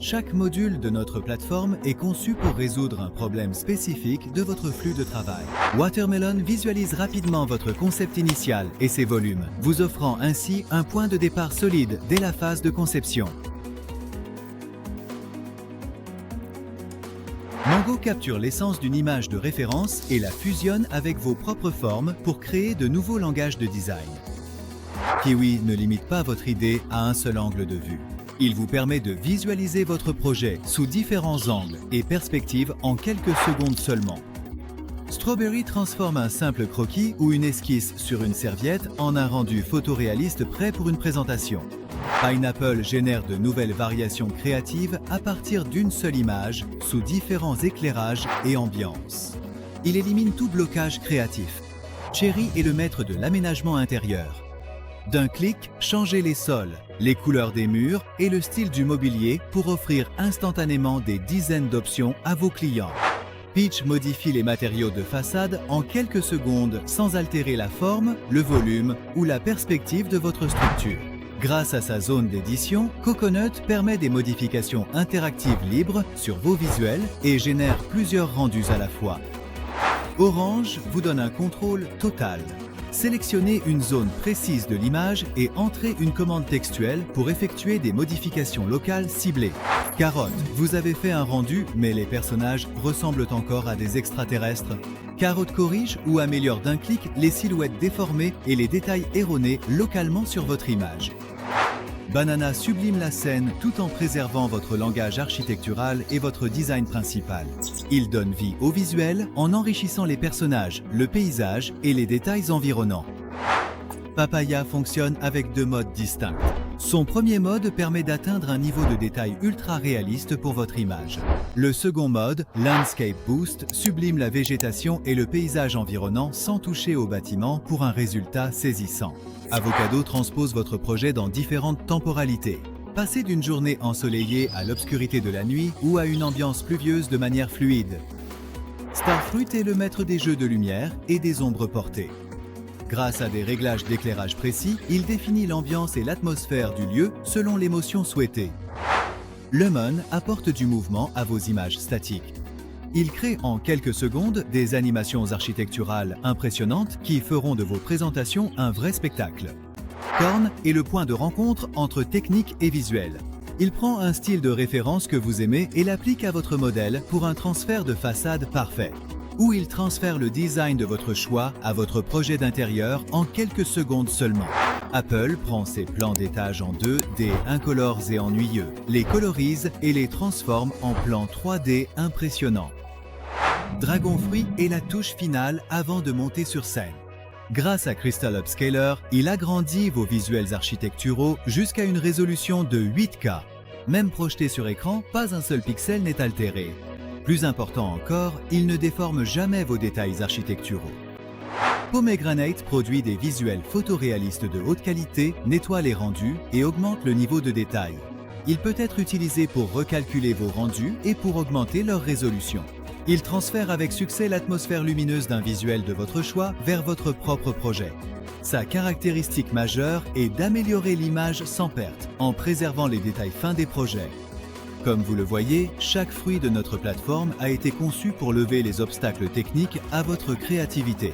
Chaque module de notre plateforme est conçu pour résoudre un problème spécifique de votre flux de travail. Watermelon visualise rapidement votre concept initial et ses volumes, vous offrant ainsi un point de départ solide dès la phase de conception. Mango capture l'essence d'une image de référence et la fusionne avec vos propres formes pour créer de nouveaux langages de design. Kiwi ne limite pas votre idée à un seul angle de vue. Il vous permet de visualiser votre projet sous différents angles et perspectives en quelques secondes seulement. Strawberry transforme un simple croquis ou une esquisse sur une serviette en un rendu photoréaliste prêt pour une présentation. Pineapple génère de nouvelles variations créatives à partir d'une seule image, sous différents éclairages et ambiances. Il élimine tout blocage créatif. Cherry est le maître de l'aménagement intérieur. D'un clic, changez les sols, les couleurs des murs et le style du mobilier pour offrir instantanément des dizaines d'options à vos clients. Peach modifie les matériaux de façade en quelques secondes sans altérer la forme, le volume ou la perspective de votre structure. Grâce à sa zone d'édition, Coconut permet des modifications interactives libres sur vos visuels et génère plusieurs rendus à la fois. Orange vous donne un contrôle total. Sélectionnez une zone précise de l'image et entrez une commande textuelle pour effectuer des modifications locales ciblées. Carotte, vous avez fait un rendu, mais les personnages ressemblent encore à des extraterrestres. Carotte corrige ou améliore d'un clic les silhouettes déformées et les détails erronés localement sur votre image. Banana sublime la scène tout en préservant votre langage architectural et votre design principal. Il donne vie au visuel en enrichissant les personnages, le paysage et les détails environnants. Papaya fonctionne avec deux modes distincts. Son premier mode permet d'atteindre un niveau de détail ultra réaliste pour votre image. Le second mode, Landscape Boost, sublime la végétation et le paysage environnant sans toucher au bâtiment pour un résultat saisissant. Avocado transpose votre projet dans différentes temporalités. Passez d'une journée ensoleillée à l'obscurité de la nuit ou à une ambiance pluvieuse de manière fluide. Starfruit est le maître des jeux de lumière et des ombres portées. Grâce à des réglages d'éclairage précis, il définit l'ambiance et l'atmosphère du lieu selon l'émotion souhaitée. Lemon apporte du mouvement à vos images statiques. Il crée en quelques secondes des animations architecturales impressionnantes qui feront de vos présentations un vrai spectacle. Korn est le point de rencontre entre technique et visuel. Il prend un style de référence que vous aimez et l'applique à votre modèle pour un transfert de façade parfait. Ou il transfère le design de votre choix à votre projet d'intérieur en quelques secondes seulement. Apple prend ses plans d'étage en 2D incolores et ennuyeux, les colorise et les transforme en plans 3D impressionnants. Dragonfruit est la touche finale avant de monter sur scène. Grâce à Crystal Upscaler, il agrandit vos visuels architecturaux jusqu'à une résolution de 8K. Même projeté sur écran, pas un seul pixel n'est altéré. Plus important encore, il ne déforme jamais vos détails architecturaux. Pomegranate produit des visuels photoréalistes de haute qualité, nettoie les rendus et augmente le niveau de détail. Il peut être utilisé pour recalculer vos rendus et pour augmenter leur résolution. Il transfère avec succès l'atmosphère lumineuse d'un visuel de votre choix vers votre propre projet. Sa caractéristique majeure est d'améliorer l'image sans perte, en préservant les détails fins des projets. Comme vous le voyez, chaque fruit de notre plateforme a été conçu pour lever les obstacles techniques à votre créativité.